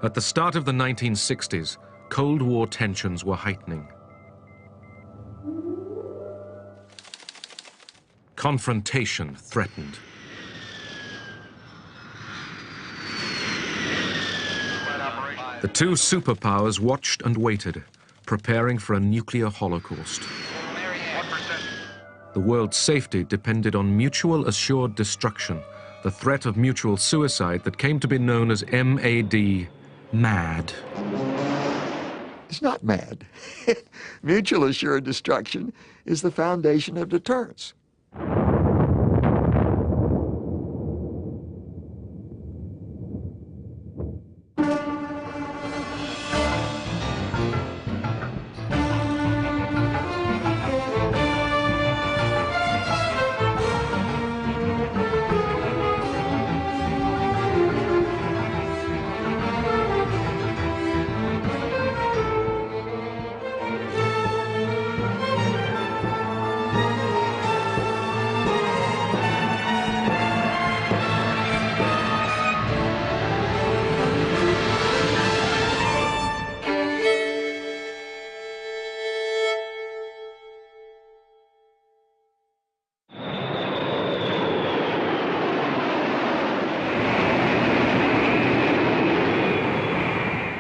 At the start of the 1960s, Cold War tensions were heightening. Confrontation threatened. The two superpowers watched and waited, preparing for a nuclear holocaust. The world's safety depended on mutual assured destruction, the threat of mutual suicide that came to be known as MAD, MAD. It's not mad. Mutual assured destruction is the foundation of deterrence.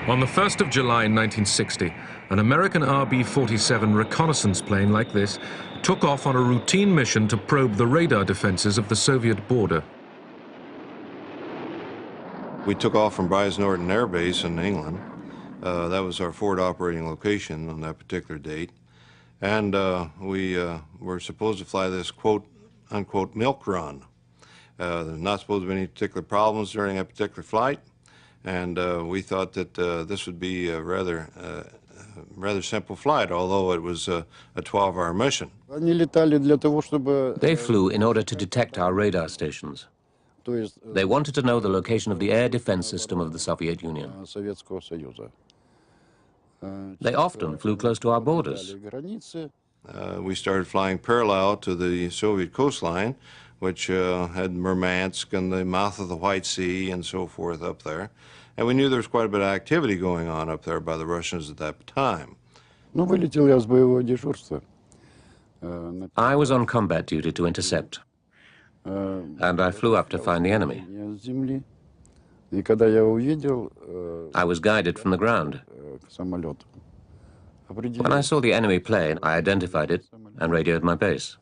On the 1st of July 1960, an American RB-47 reconnaissance plane like this took off on a routine mission to probe the radar defenses of the Soviet border. We took off from Brize Norton Air Base in England. That was our forward operating location on that particular date. And we were supposed to fly this quote-unquote milk run. There's not supposed to be any particular problems during that particular flight. And we thought that this would be a rather simple flight, although it was a 12-hour mission. They flew in order to detect our radar stations. They wanted to know the location of the air defense system of the Soviet Union. They often flew close to our borders. We started flying parallel to the Soviet coastline, which had Murmansk and the mouth of the White Sea and so forth up there. And we knew there was quite a bit of activity going on up there by the Russians at that time. I was on combat duty to intercept, and I flew up to find the enemy. I was guided from the ground. When I saw the enemy plane, I identified it and radioed my base.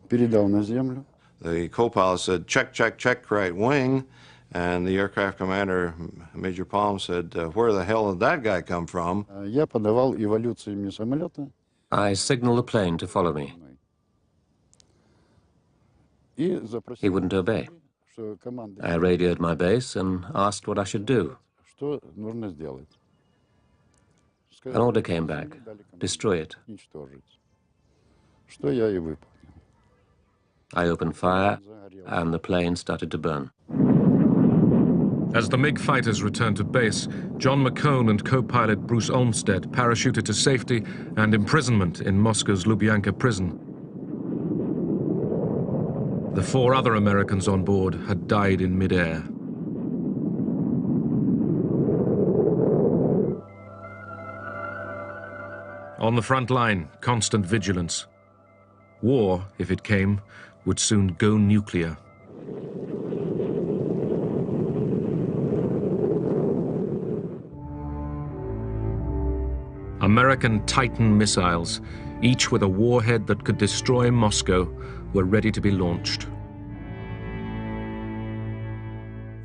The co-pilot said, check, check, check, right wing. And the aircraft commander, Major Palm, said, where the hell did that guy come from? I signaled the plane to follow me. He wouldn't obey. I radioed my base and asked what I should do. An order came back, destroy it. I opened fire, and the plane started to burn. As the MiG fighters returned to base, John McCone and co-pilot Bruce Olmsted parachuted to safety and imprisonment in Moscow's Lubyanka prison. The 4 other Americans on board had died in midair. On the front line, constant vigilance. War, if it came, would soon go nuclear. American Titan missiles, each with a warhead that could destroy Moscow, were ready to be launched.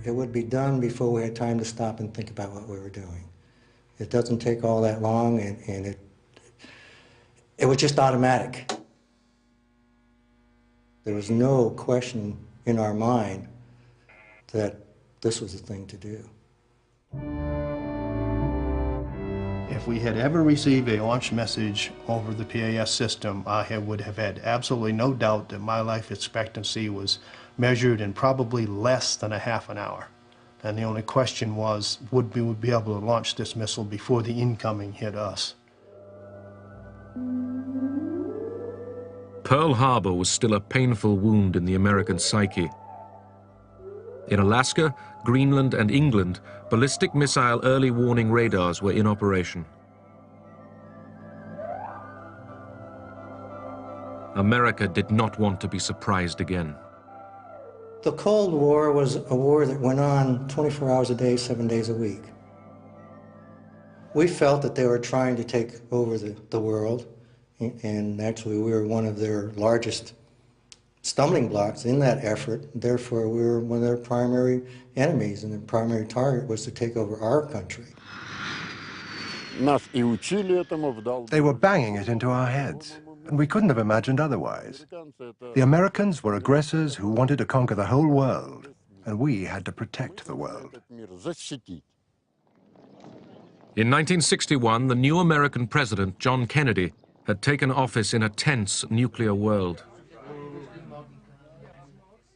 It would be done before we had time to stop and think about what we were doing. It doesn't take all that long, and it was just automatic. There was no question in our mind that this was the thing to do. If we had ever received a launch message over the PAS system, I would have had absolutely no doubt that my life expectancy was measured in probably less than a half an hour. And the only question was, would we be able to launch this missile before the incoming hit us? Pearl Harbor was still a painful wound in the American psyche. In Alaska, Greenland, and England, ballistic missile early warning radars were in operation. America did not want to be surprised again. The Cold War was a war that went on 24 hours a day, 7 days a week. We felt that they were trying to take over the world, and actually we were one of their largest stumbling blocks in that effort. Therefore, we were one of their primary enemies, and the primary target was to take over our country. They were banging it into our heads, and we couldn't have imagined otherwise. The Americans were aggressors who wanted to conquer the whole world, and we had to protect the world. In 1961, the new American president, John Kennedy, had taken office in a tense nuclear world.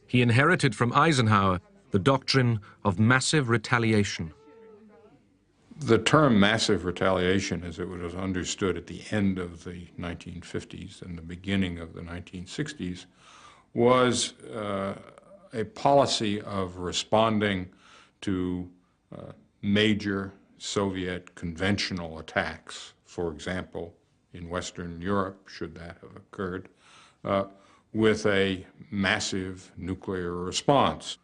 He inherited from Eisenhower the doctrine of massive retaliation. The term massive retaliation, as it was understood at the end of the 1950s and the beginning of the 1960s, was a policy of responding to major Soviet conventional attacks, for example, in Western Europe, should that have occurred, with a massive nuclear response.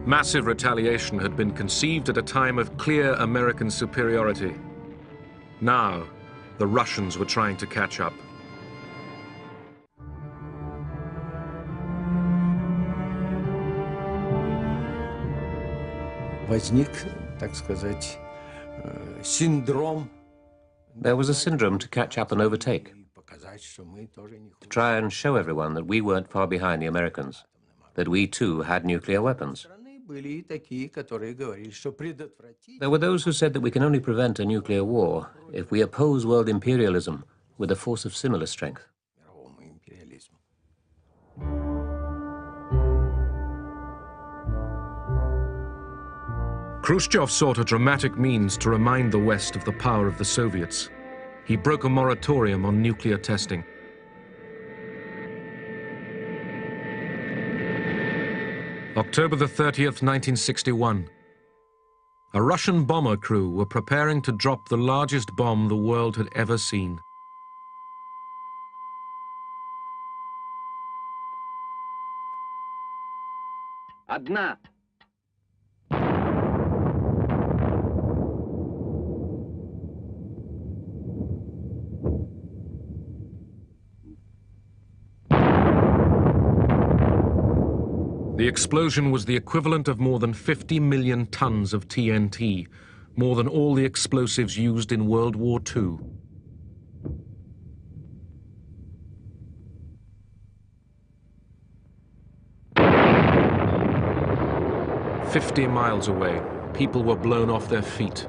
Massive retaliation had been conceived at a time of clear American superiority. Now, the Russians were trying to catch up. There was a syndrome to catch up and overtake, to try and show everyone that we weren't far behind the Americans, that we too had nuclear weapons. There were those who said that we can only prevent a nuclear war if we oppose world imperialism with a force of similar strength. Khrushchev sought a dramatic means to remind the West of the power of the Soviets. He broke a moratorium on nuclear testing. October the 30th, 1961. A Russian bomber crew were preparing to drop the largest bomb the world had ever seen. Одна. The explosion was the equivalent of more than 50 million tons of TNT, more than all the explosives used in World War II. "50 miles away, people were blown off their feet.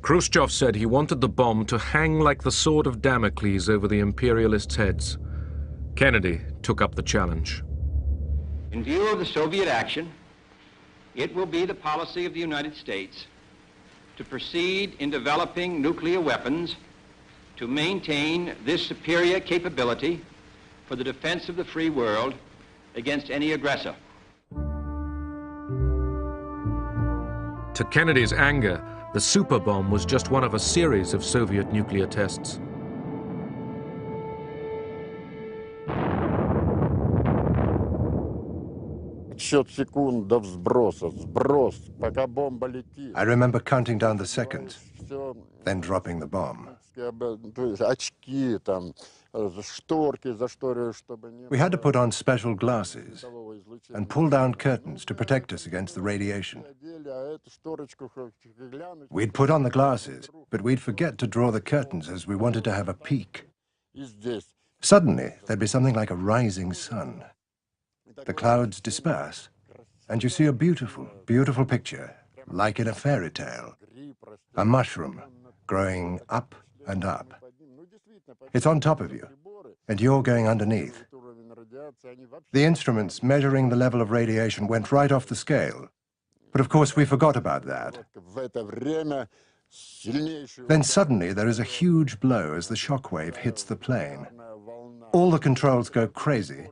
Khrushchev said he wanted the bomb to hang like the sword of Damocles over the imperialists' heads. Kennedy took up the challenge. In view of the Soviet action, it will be the policy of the United States to proceed in developing nuclear weapons to maintain this superior capability for the defense of the free world against any aggressor. To Kennedy's anger, the super bomb was just one of a series of Soviet nuclear tests. I remember counting down the seconds, then dropping the bomb. We had to put on special glasses and pull down curtains to protect us against the radiation. We'd put on the glasses, but we'd forget to draw the curtains as we wanted to have a peek. Suddenly, there'd be something like a rising sun. The clouds disperse, and you see a beautiful, beautiful picture, like in a fairy tale. A mushroom growing up and up. It's on top of you, and you're going underneath. The instruments measuring the level of radiation went right off the scale. But of course, we forgot about that. Then suddenly, there is a huge blow as the shockwave hits the plane. all the controls go crazy,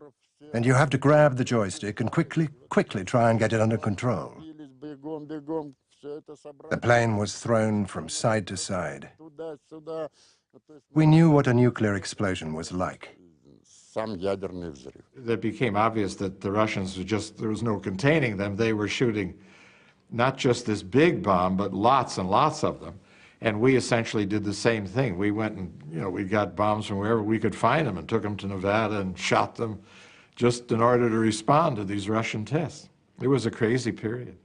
and you have to grab the joystick and quickly try and get it under control. The plane was thrown from side to side. We knew what a nuclear explosion was like. It became obvious that the Russians there was no containing them. They were shooting not just this big bomb, but lots and lots of them. And we essentially did the same thing. We went and, we got bombs from wherever we could find them and took them to Nevada and shot them just in order to respond to these Russian tests. It was a crazy period.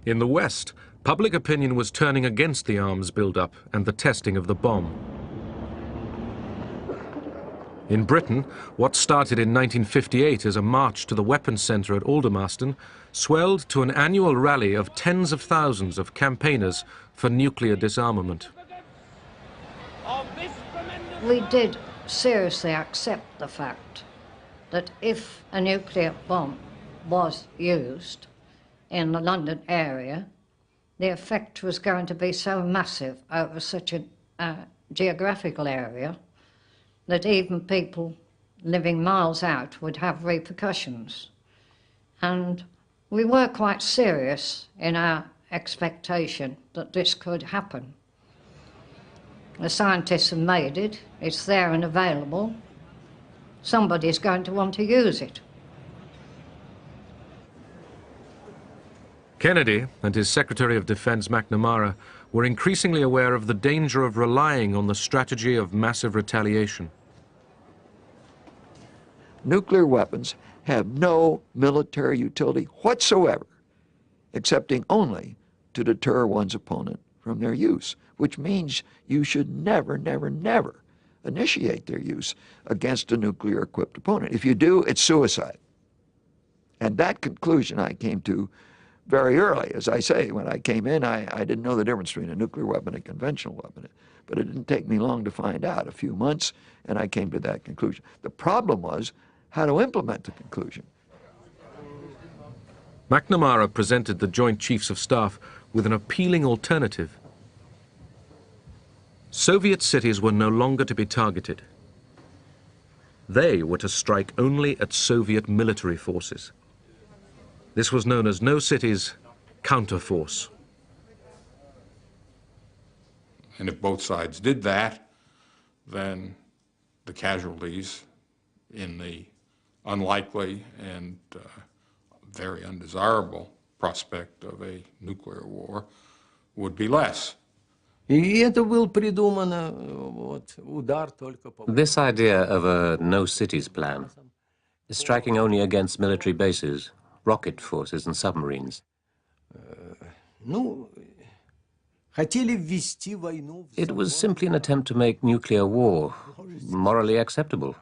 In the West, public opinion was turning against the arms buildup and the testing of the bomb. In Britain, what started in 1958 as a march to the weapons centre at Aldermaston swelled to an annual rally of tens of thousands of campaigners for nuclear disarmament. We did seriously accept the fact that if a nuclear bomb was used in the London area, the effect was going to be so massive over such a geographical area that even people living miles out would have repercussions. And we were quite serious in our expectation that this could happen. The scientists have made it, it's there and available. Somebody's going to want to use it. Kennedy and his Secretary of Defense McNamara were increasingly aware of the danger of relying on the strategy of massive retaliation. Nuclear weapons have no military utility whatsoever, excepting only to deter one's opponent from their use, which means you should never, never, never initiate their use against a nuclear-equipped opponent. If you do, it's suicide. And that conclusion I came to very early. As I say, when I came in, I didn't know the difference between a nuclear weapon and a conventional weapon. But it didn't take me long to find out, a few months, and I came to that conclusion. The problem was how to implement the conclusion. McNamara presented the Joint Chiefs of Staff with an appealing alternative. Soviet cities were no longer to be targeted. They were to strike only at Soviet military forces. This was known as no cities, counterforce. And if both sides did that, then the casualties in the unlikely and very undesirable prospect of a nuclear war would be less. This idea of a no-cities plan is striking only against military bases, rocket forces and submarines. It was simply an attempt to make nuclear war morally acceptable.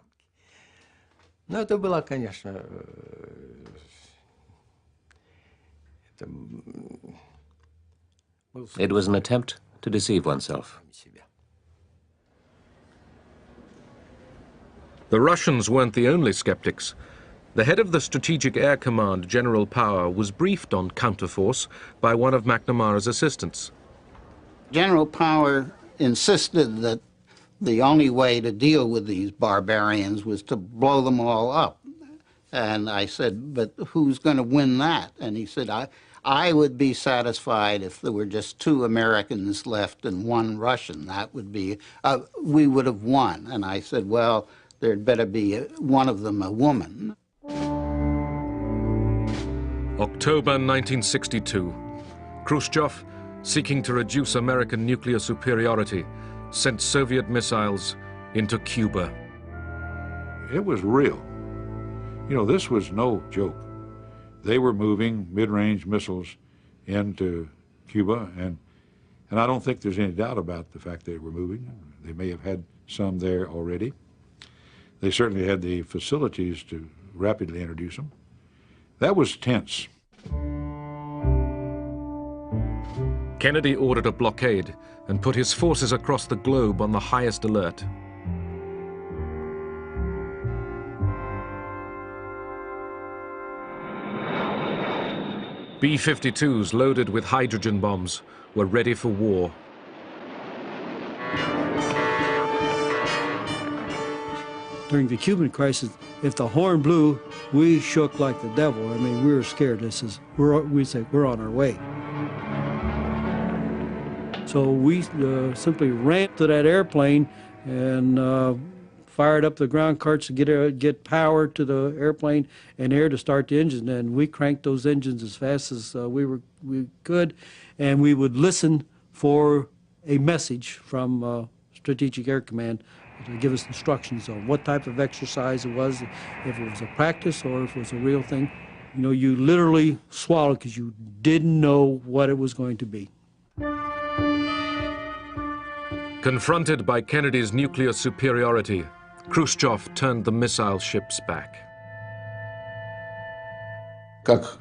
It was an attempt to deceive oneself. The Russians weren't the only skeptics. The head of the Strategic Air Command, General Power, was briefed on counterforce by one of McNamara's assistants. General Power insisted that the only way to deal with these barbarians was to blow them all up. And I said, but who's going to win that? And he said, I would be satisfied if there were just 2 Americans left and 1 Russian. That would be, we would have won. And I said, well, there'd better be one of them a woman. October 1962. Khrushchev, seeking to reduce American nuclear superiority, sent Soviet missiles into Cuba. It was real. You know, this was no joke. They were moving mid-range missiles into Cuba, and I don't think there's any doubt about the fact they were moving. They may have had some there already. They certainly had the facilities to rapidly introduce them. That was tense. Kennedy ordered a blockade and put his forces across the globe on the highest alert. B-52s loaded with hydrogen bombs were ready for war. During the Cuban crisis, if the horn blew, we shook like the devil. I mean, we were scared. We said, we're on our way. So we simply ran to that airplane and fired up the ground carts to get power to the airplane and air to start the engine. And we cranked those engines as fast as we could, and we would listen for a message from Strategic Air Command to give us instructions on what type of exercise it was, if it was a practice or if it was a real thing. You know, you literally swallowed because you didn't know what it was going to be. Confronted by Kennedy's nuclear superiority, Khrushchev turned the missile ships back. Both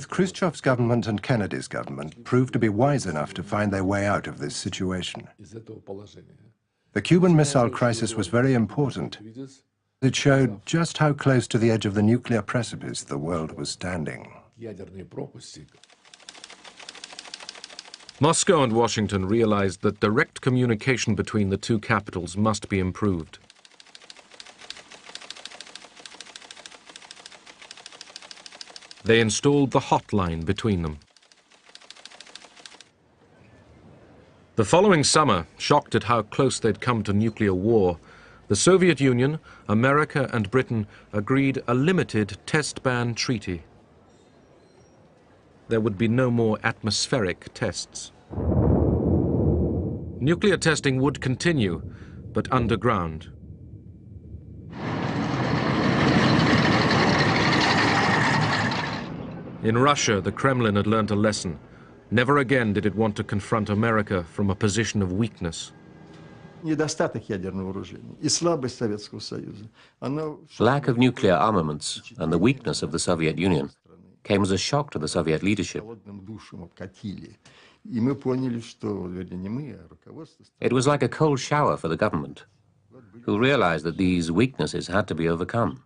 Khrushchev's government and Kennedy's government proved to be wise enough to find their way out of this situation. The Cuban Missile Crisis was very important. It showed just how close to the edge of the nuclear precipice the world was standing. Moscow and Washington realized that direct communication between the two capitals must be improved. They installed the hotline between them. The following summer, shocked at how close they'd come to nuclear war, the Soviet Union, America and Britain agreed a limited test ban treaty. There would be no more atmospheric tests. Nuclear testing would continue, but underground. In Russia, the Kremlin had learned a lesson. Never again did it want to confront America from a position of weakness. Lack of nuclear armaments and the weakness of the Soviet Union came as a shock to the Soviet leadership. It was like a cold shower for the government, who realized that these weaknesses had to be overcome.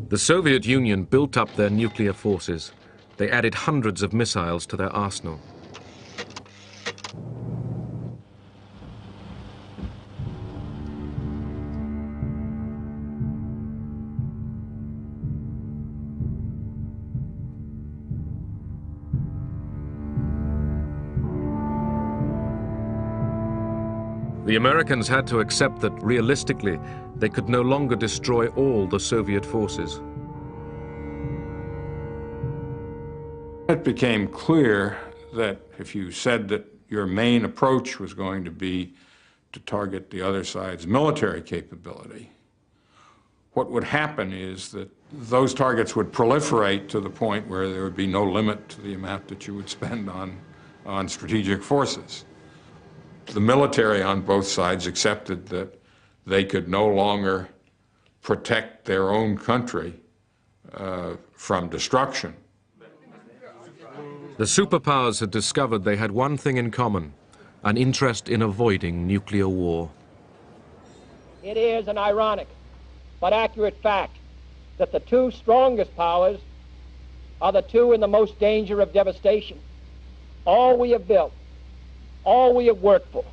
The Soviet Union built up their nuclear forces. They added hundreds of missiles to their arsenal. The Americans had to accept that, realistically, they could no longer destroy all the Soviet forces. It became clear that if you said that your main approach was going to be to target the other side's military capability, what would happen is that those targets would proliferate to the point where there would be no limit to the amount that you would spend on strategic forces. The military on both sides accepted that they could no longer protect their own country from destruction. The superpowers had discovered they had one thing in common, an interest in avoiding nuclear war. It is an ironic but accurate fact that the two strongest powers are the two in the most danger of devastation. All we have built, all we have worked for,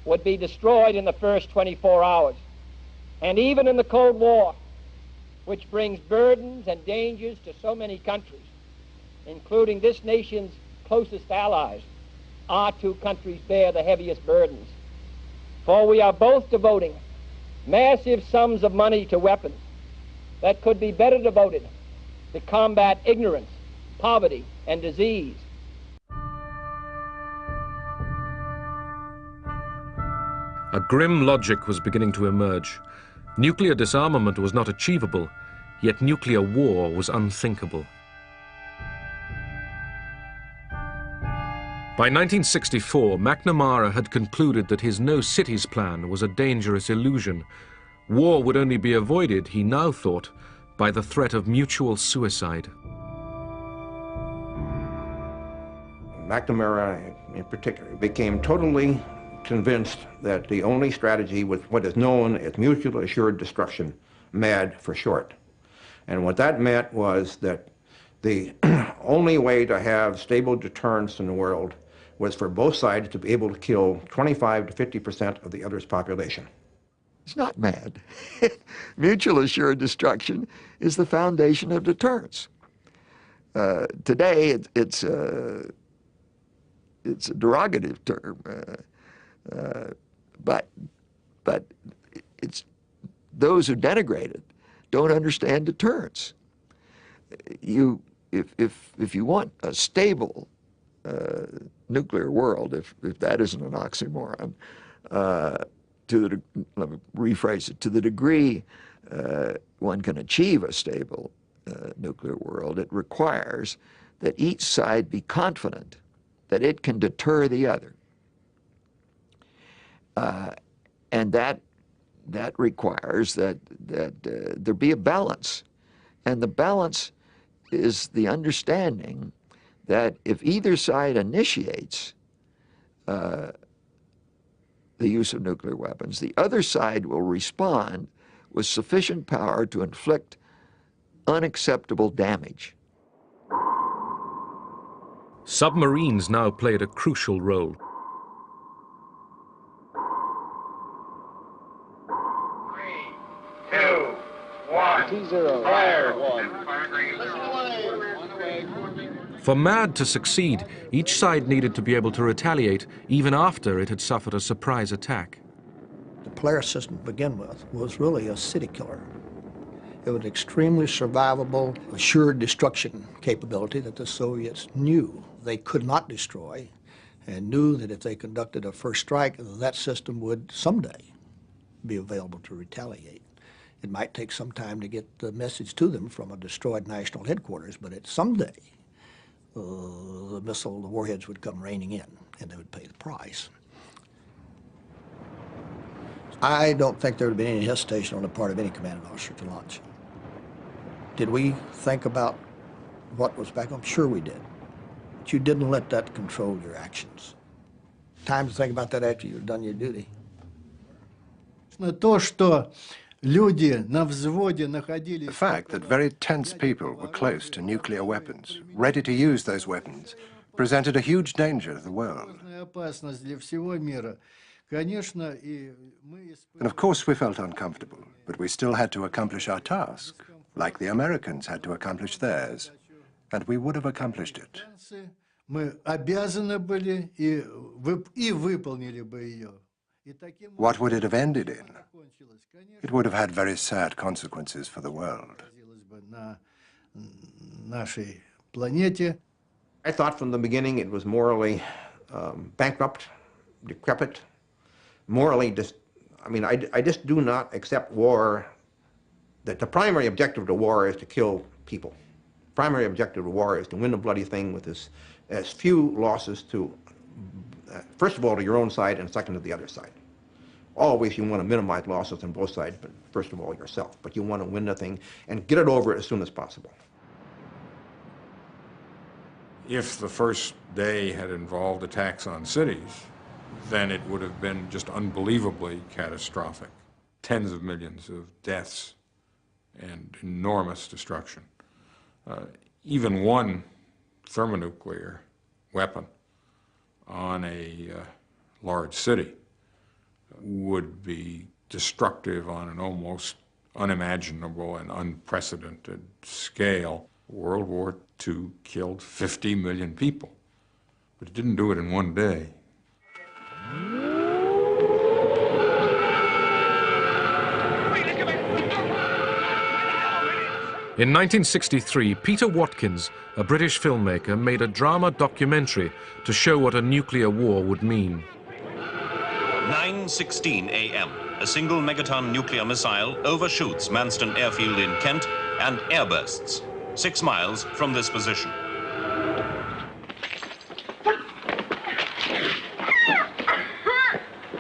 would be destroyed in the first 24 hours. And even in the Cold War, which brings burdens and dangers to so many countries, including this nation's closest allies, our two countries bear the heaviest burdens. For we are both devoting massive sums of money to weapons that could be better devoted to combat ignorance, poverty, and disease. A grim logic was beginning to emerge. Nuclear disarmament was not achievable, yet nuclear war was unthinkable. By 1964, McNamara had concluded that his no cities plan was a dangerous illusion. War would only be avoided, he now thought, by the threat of mutual suicide. McNamara, in particular, became totally convinced that the only strategy was what is known as mutually assured destruction, MAD for short. And what that meant was that the only way to have stable deterrence in the world was for both sides to be able to kill 25 to 50% of the other's population. It's not MAD. Mutual assured destruction is the foundation of deterrence. Today, it's a derogative term, but it's those who denigrate it don't understand deterrence. If you want a stable nuclear world, if that isn't an oxymoron, let me rephrase it, to the degree one can achieve a stable nuclear world, it requires that each side be confident that it can deter the other. And that requires that there be a balance. And the balance is the understanding that if either side initiates the use of nuclear weapons, the other side will respond with sufficient power to inflict unacceptable damage. Submarines now played a crucial role. 3, 2, 1. T0. Fire. 1. For MAD to succeed, each side needed to be able to retaliate even after it had suffered a surprise attack. The Polaris system to begin with was really a city killer. It was extremely survivable, assured destruction capability that the Soviets knew they could not destroy, and knew that if they conducted a first strike, that system would someday be available to retaliate. It might take some time to get the message to them from a destroyed national headquarters, but at someday, the warheads would come raining in, and they would pay the price. I don't think there would be any hesitation on the part of any commanding officer to launch. Did we think about what was back home? Sure we did. But you didn't let that control your actions. Time to think about that after you've done your duty. The fact that very tense people were close to nuclear weapons, ready to use those weapons, presented a huge danger to the world. And of course we felt uncomfortable, but we still had to accomplish our task, like the Americans had to accomplish theirs, and we would have accomplished it. What would it have ended in? It would have had very sad consequences for the world. I thought from the beginning it was morally bankrupt, decrepit, morally I just do not accept war, that the primary objective of the war is to kill people. Primary objective of war is to win the bloody thing with as few losses to, first of all, to your own side, and second to the other side. Always you want to minimize losses on both sides, but first of all yourself. But you want to win the thing and get it over as soon as possible. If the first day had involved attacks on cities, then it would have been just unbelievably catastrophic. Tens of millions of deaths and enormous destruction. Even one thermonuclear weapon on a large city would be destructive on an almost unimaginable and unprecedented scale. World War II killed 50 million people, but it didn't do it in one day. In 1963, Peter Watkins, a British filmmaker, made a drama documentary to show what a nuclear war would mean. 9:16 a.m. A single megaton nuclear missile overshoots Manston Airfield in Kent and airbursts 6 miles from this position.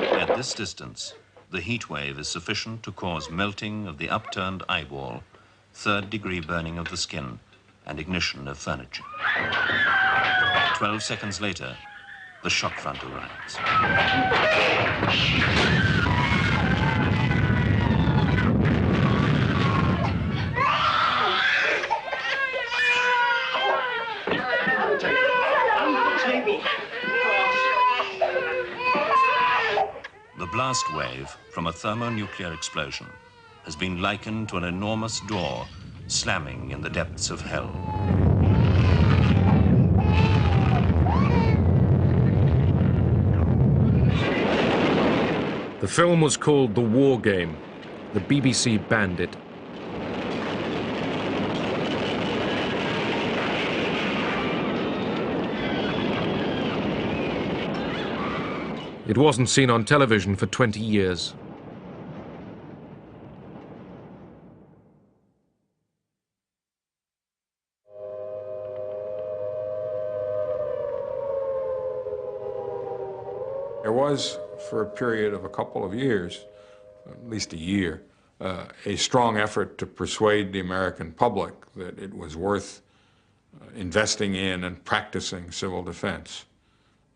At this distance, the heat wave is sufficient to cause melting of the upturned eyeball, third-degree burning of the skin, and ignition of furniture. 12 seconds later, the shock front arrives. blast wave from a thermonuclear explosion has been likened to an enormous door slamming in the depths of hell. The film was called The War Game. The BBC banned it. It wasn't seen on television for 20 years. There was, for a period of a couple of years, at least a year, a strong effort to persuade the American public that it was worth investing in and practicing civil defense.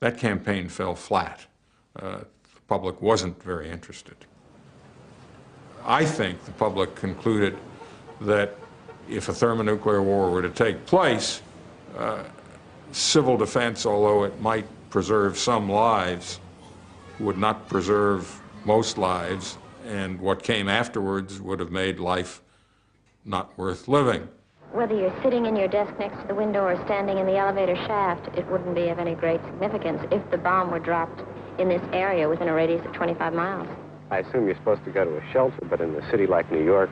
That campaign fell flat. The public wasn't very interested. I think the public concluded that if a thermonuclear war were to take place, civil defense, although it might preserve some lives, would not preserve most lives, and what came afterwards would have made life not worth living. Whether you're sitting in your desk next to the window or standing in the elevator shaft, it wouldn't be of any great significance if the bomb were dropped in this area within a radius of 25 miles. I assume you're supposed to go to a shelter, but in a city like New York,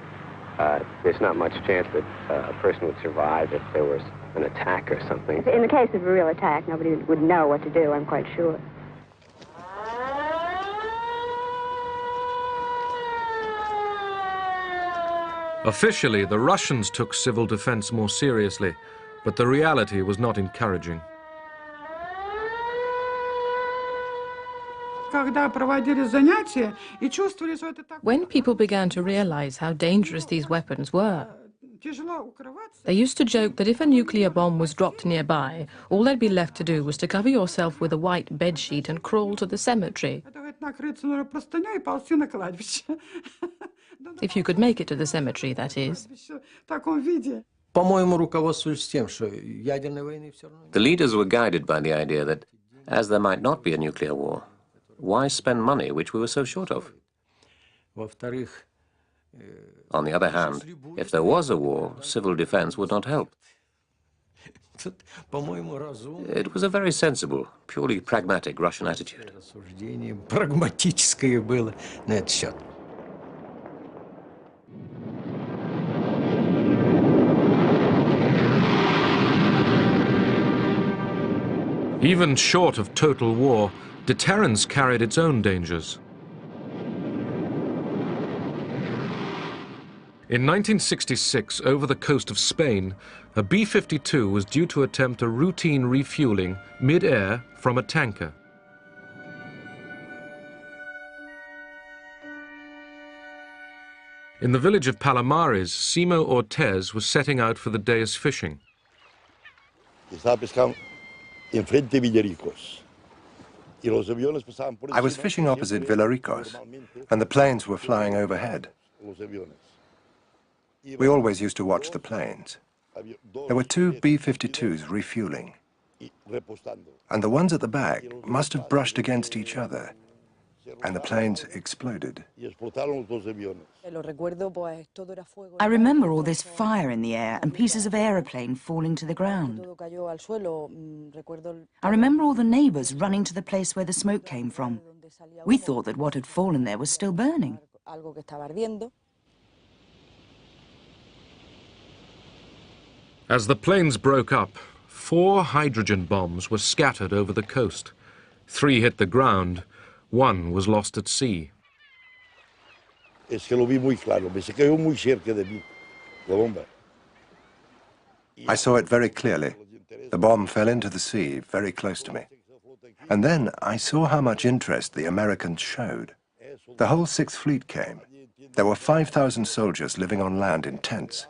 there's not much chance that a person would survive if there was an attack or something. In the case of a real attack, nobody would know what to do, I'm quite sure. Officially, the Russians took civil defense more seriously, but the reality was not encouraging. When people began to realize how dangerous these weapons were, they used to joke that if a nuclear bomb was dropped nearby, all there'd be left to do was to cover yourself with a white bedsheet and crawl to the cemetery. If you could make it to the cemetery, that is. The leaders were guided by the idea that, as there might not be a nuclear war, why spend money which we were so short of? On the other hand, if there was a war, civil defense would not help. It was a very sensible, purely pragmatic Russian attitude. Even short of total war, deterrence carried its own dangers. In 1966, over the coast of Spain, a B-52 was due to attempt a routine refueling mid-air from a tanker. In the village of Palomares, Simo Ortez was setting out for the day's fishing. I was fishing opposite Villaricos, and the planes were flying overhead. We always used to watch the planes. There were two B-52s refueling, and the ones at the back must have brushed against each other, and the planes exploded. I remember all this fire in the air and pieces of aeroplane falling to the ground. I remember all the neighbors running to the place where the smoke came from. We thought that what had fallen there was still burning. As the planes broke up, 4 hydrogen bombs were scattered over the coast. 3 hit the ground. 1 was lost at sea. I saw it very clearly. The bomb fell into the sea, very close to me. And then I saw how much interest the Americans showed. The whole Sixth Fleet came. There were 5,000 soldiers living on land in tents.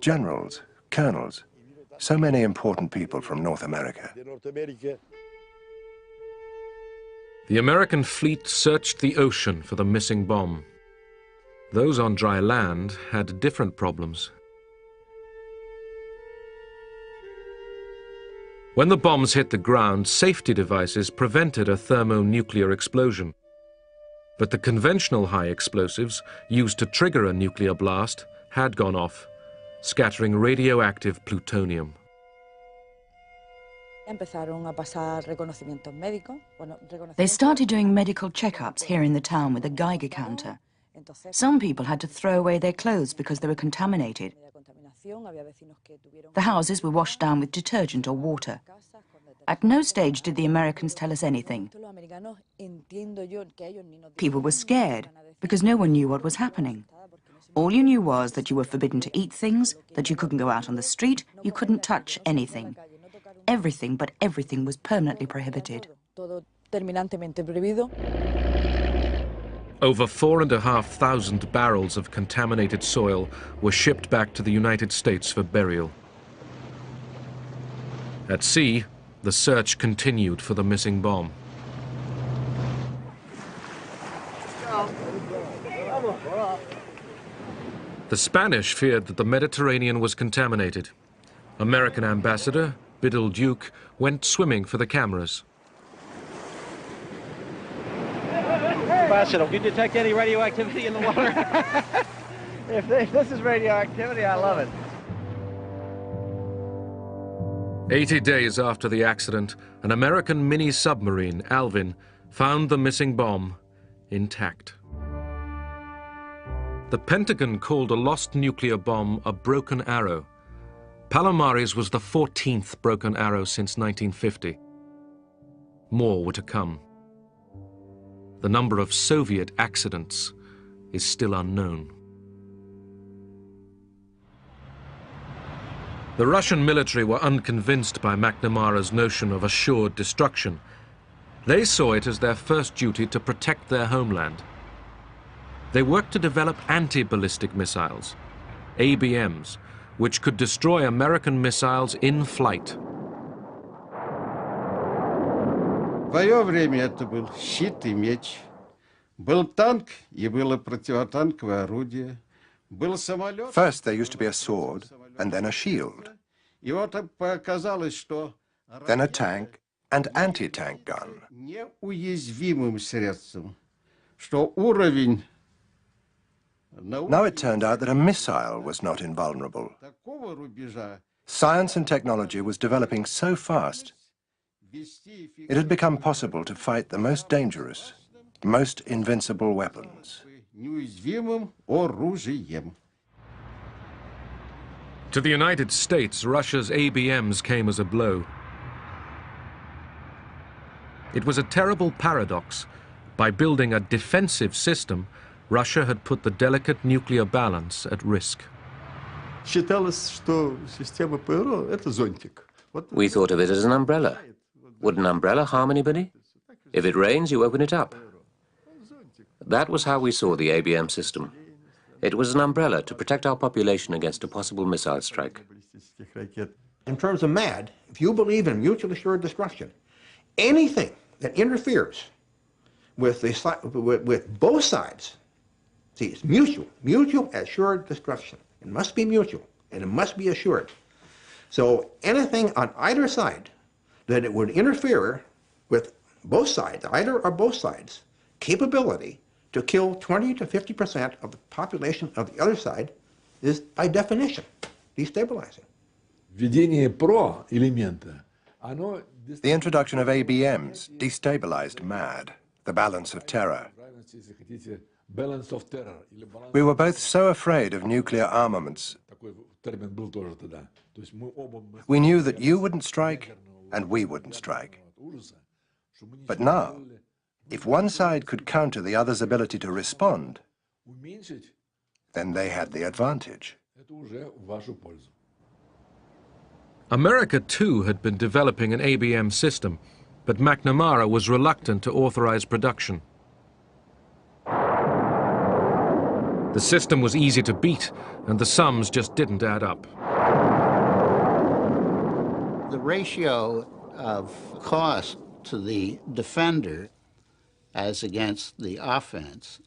Generals, colonels, so many important people from North America. The American fleet searched the ocean for the missing bomb. Those on dry land had different problems. When the bombs hit the ground, safety devices prevented a thermonuclear explosion. But the conventional high explosives used to trigger a nuclear blast had gone off, scattering radioactive plutonium. They started doing medical checkups here in the town with a Geiger counter. Some people had to throw away their clothes because they were contaminated. The houses were washed down with detergent or water. At no stage did the Americans tell us anything. People were scared because no one knew what was happening. All you knew was that you were forbidden to eat things, that you couldn't go out on the street, you couldn't touch anything. Everything but everything was permanently prohibited. Over 4,500 barrels of contaminated soil were shipped back to the United States for burial. At sea, the search continued for the missing bomb. The Spanish feared that the Mediterranean was contaminated. American ambassador, Biddle Duke, went swimming for the cameras. Ambassador, can you detect any radioactivity in the water? if this is radioactivity, I love it. 80 days after the accident, an American mini-submarine, Alvin, found the missing bomb intact. The Pentagon called a lost nuclear bomb a broken arrow. Palomares was the 14th broken arrow since 1950. More were to come. The number of Soviet accidents is still unknown. The Russian military were unconvinced by McNamara's notion of assured destruction. They saw it as their first duty to protect their homeland. They worked to develop anti-ballistic missiles, ABMs, which could destroy American missiles in flight. В свое время это был щит и меч. Был танк и было противотанковое орудие. Был самолет. First there used to be a sword, and then a shield. И вот показалось, что Then a tank and anti-tank gun. неуязвимым средством, что уровень Now it turned out that a missile was not invulnerable. такого рубежа Science and technology was developing so fast, it had become possible to fight the most dangerous, most invincible weapons. неуязвимым оружием. To the United States, Russia's ABMs came as a blow. It was a terrible paradox. By building a defensive system, Russia had put the delicate nuclear balance at risk. Считалось, что система ПРО — это зонтик. We thought of it as an umbrella. Would an umbrella harm anybody? If it rains, you open it up. That was how we saw the ABM system. It was an umbrella to protect our population against a possible missile strike. In terms of MAD, if you believe in mutually assured destruction, anything that interferes with both sides, see, it's mutual assured destruction. It must be mutual, and it must be assured. So anything on either side that it would interfere with both sides, either or both sides, capability to kill 20 to 50% of the population of the other side is, by definition, destabilizing. The introduction of ABMs destabilized MAD, the balance of terror. We were both so afraid of nuclear armaments. We knew that you wouldn't strike and we wouldn't strike. But now, if one side could counter the other's ability to respond, then they had the advantage. America, too, had been developing an ABM system, but McNamara was reluctant to authorize production. The system was easy to beat, and the sums just didn't add up. The ratio of cost to the defender as against the offense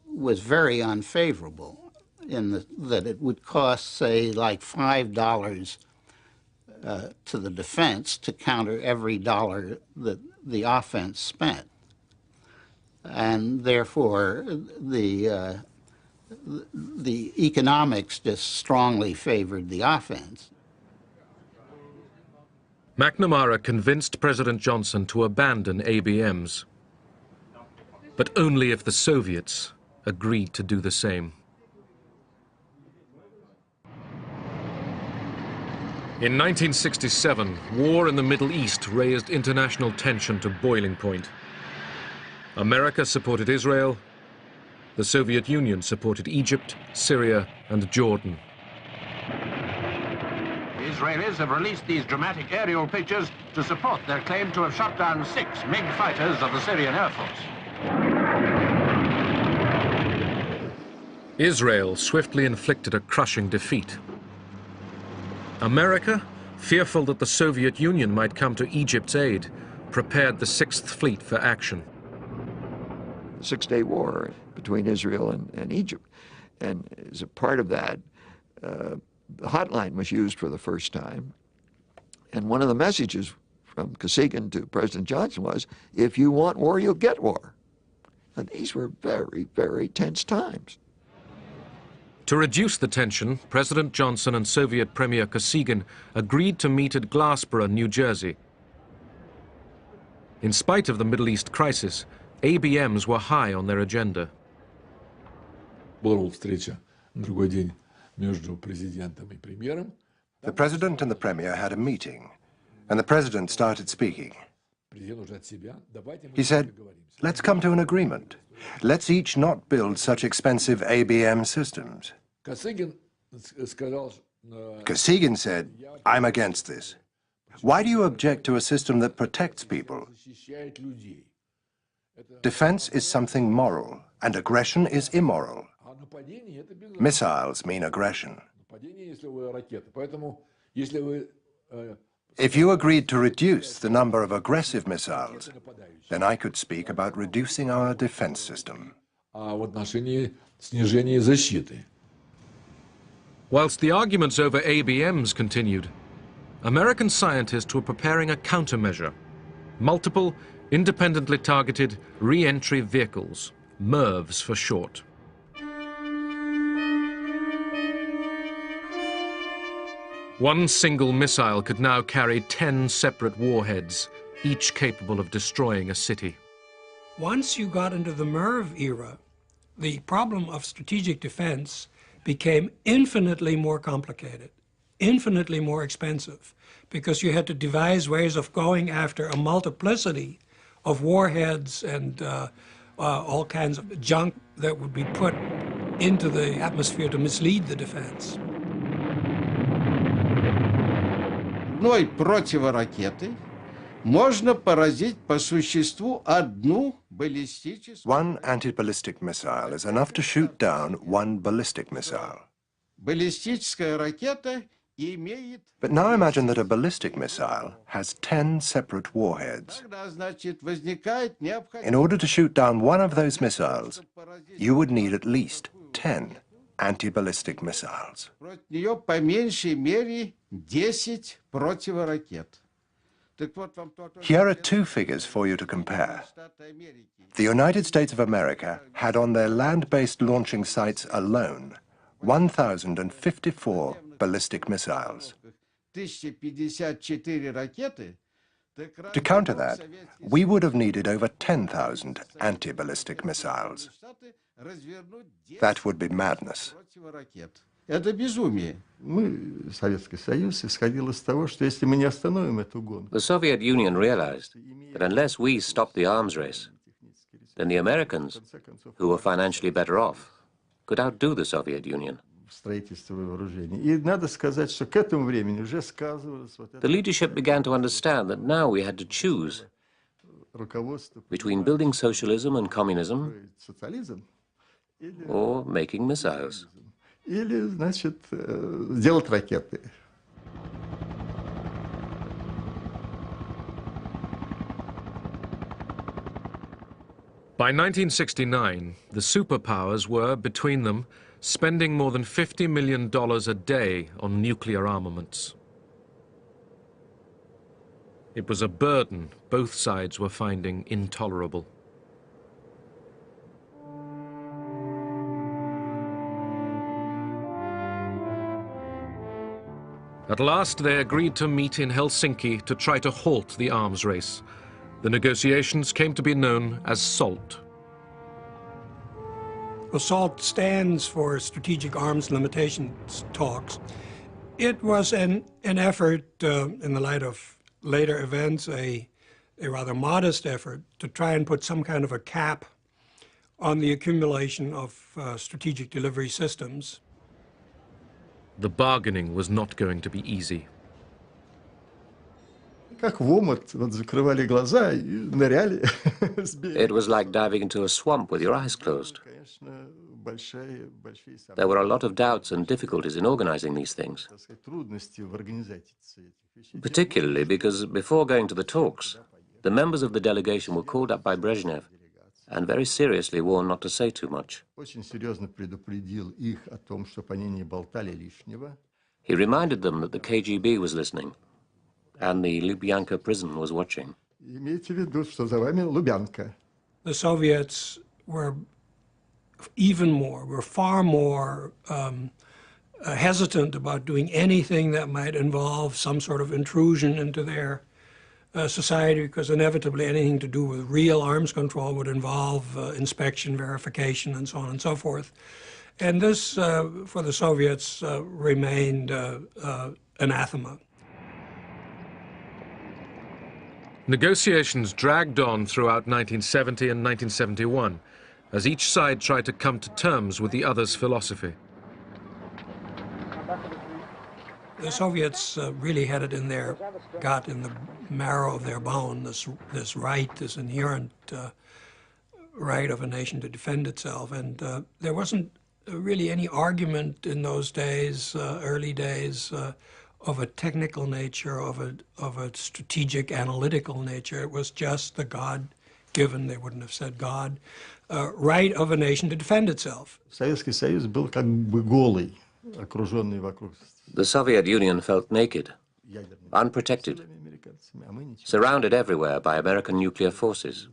was very unfavorable in that it would cost, say, like $5 to the defense to counter every dollar that the offense spent. and therefore the economics just strongly favored the offense. McNamara convinced President Johnson to abandon ABMs, but only if the Soviets agreed to do the same. In 1967, war in the Middle East raised international tension to boiling point. America supported Israel, the Soviet Union supported Egypt, Syria, and Jordan. The Israelis have released these dramatic aerial pictures to support their claim to have shot down 6 MiG fighters of the Syrian Air Force. Israel swiftly inflicted a crushing defeat. America, fearful that the Soviet Union might come to Egypt's aid, prepared the 6th Fleet for action. The Six-Day War between Israel and Egypt. And as a part of that, the hotline was used for the first time. And one of the messages from Kosygin to President Johnson was, if you want war, you'll get war. And these were very, very tense times. To reduce the tension, President Johnson and Soviet Premier Kosygin agreed to meet at Glassboro, New Jersey. In spite of the Middle East crisis, ABMs were high on their agenda. The president and the premier had a meeting, and the president started speaking. He said, let's come to an agreement. Let's each not build such expensive ABM systems. Kosygin said, I'm against this. Why do you object to a system that protects people? Defense is something moral, and aggression is immoral. Missiles mean aggression. If you agreed to reduce the number of aggressive missiles, then I could speak about reducing our defense system. Whilst the arguments over ABMs continued, American scientists were preparing a countermeasure: multiple, independently targeted re-entry vehicles, MIRVs for short. One single missile could now carry 10 separate warheads, each capable of destroying a city. Once you got into the MIRV era, the problem of strategic defense became infinitely more complicated, infinitely more expensive, because you had to devise ways of going after a multiplicity of warheads and all kinds of junk that would be put into the atmosphere to mislead the defense. Одной противоракетой можно поразить по существу одну баллистическую... One anti-ballistic missile is enough to shoot down one ballistic missile. Баллистическая ракета имеет... But now imagine that a ballistic missile has 10 separate warheads. Тогда, значит, возникает необходимость... In order to shoot down one of those missiles, you would need at least 10 anti-ballistic missiles. Против нее по меньшей мере 10 противоракет. Here are two figures for you to compare. The United States of America had on their land-based launching sites alone 1,054 ballistic missiles. To counter that, we would have needed over 10,000 anti-ballistic missiles. That would be madness. Это безумие. The Soviet Union realized that unless we stopped the arms race, then the Americans, who were financially better off, could outdo the Soviet Union. The leadership began to understand that now we had to choose between building socialism and communism or making missiles. Или, значит, сделать ракеты. By 1969, the superpowers were, between them, spending more than $50 million a day on nuclear armaments. It was a burden both sides were finding intolerable. At last, they agreed to meet in Helsinki to try to halt the arms race. The negotiations came to be known as SALT. Well, SALT stands for Strategic Arms Limitations Talks. It was an effort, in the light of later events, a rather modest effort to try and put some kind of a cap on the accumulation of strategic delivery systems. The bargaining was not going to be easy. Как в омут, вот закрывали глаза и ныряли. It was like diving into a swamp with your eyes closed. There were a lot of doubts and difficulties in organizing these things, particularly because before going to the talks, the members of the delegation were called up by Brezhnev and very seriously warned not to say too much. He reminded them that the KGB was listening and the Lubyanka prison was watching. The Soviets were far more hesitant about doing anything that might involve some sort of intrusion into their society, because inevitably anything to do with real arms control would involve inspection, verification, and so on and so forth. And this, for the Soviets, remained anathema. Negotiations dragged on throughout 1970 and 1971, as each side tried to come to terms with the other's philosophy. The Soviets really had it in their gut, in the marrow of their bone, this right, this inherent right of a nation to defend itself. And there wasn't really any argument in those days, early days, of a technical nature, of a strategic, analytical nature. It was just the God-given, they wouldn't have said God, right of a nation to defend itself. Советский Союз был как бы голый, окруженный вокруг. The Soviet Union felt naked, unprotected, surrounded everywhere by American nuclear forces.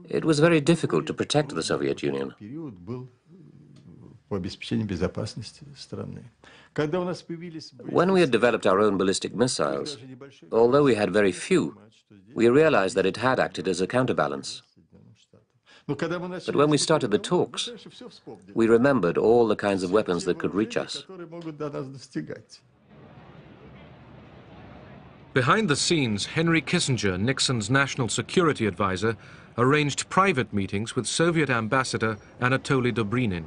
It was very difficult to protect the Soviet Union. When we had developed our own ballistic missiles, although we had very few, we realized that it had acted as a counterbalance. But when we started the talks, we remembered all the kinds of weapons that could reach us. Behind the scenes, Henry Kissinger, Nixon's national security advisor, arranged private meetings with Soviet ambassador Anatoly Dobrinin.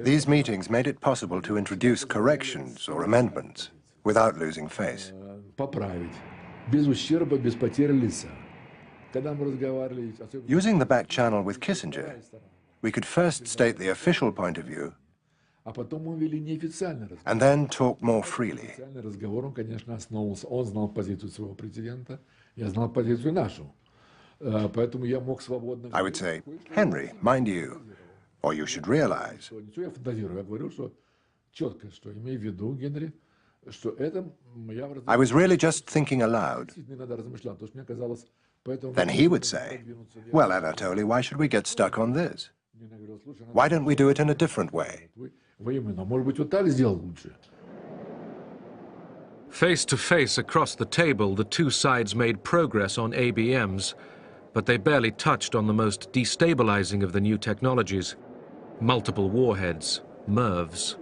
These meetings made it possible to introduce corrections or amendments without losing face. Using the back channel with Kissinger, we could first state the official point of view and then talk more freely. I would say, Henry, mind you, or you should realize. I was really just thinking aloud. Then he would say, well, Anatoly, why should we get stuck on this? Why don't we do it in a different way? Face to face across the table, the two sides made progress on ABMs, but they barely touched on the most destabilizing of the new technologies, multiple warheads, MIRVs.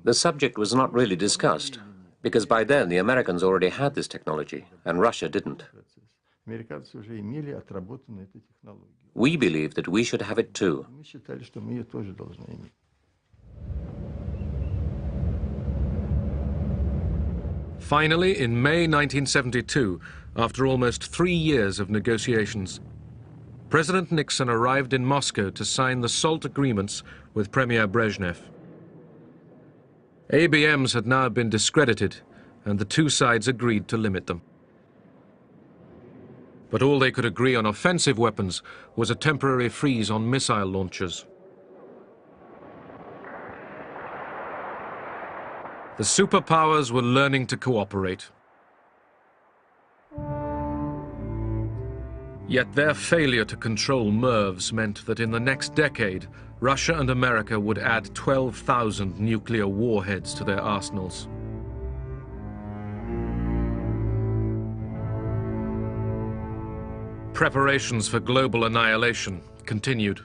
The subject was not really discussed, because by then the Americans already had this technology, and Russia didn't. We believed that we should have it too. Finally, in May 1972, after almost 3 years of negotiations, President Nixon arrived in Moscow to sign the SALT agreements with Premier Brezhnev. ABMs had now been discredited, and the two sides agreed to limit them. But all they could agree on offensive weapons was a temporary freeze on missile launchers. The superpowers were learning to cooperate. Yet their failure to control MIRVs meant that in the next decade, Russia and America would add 12,000 nuclear warheads to their arsenals. Preparations for global annihilation continued.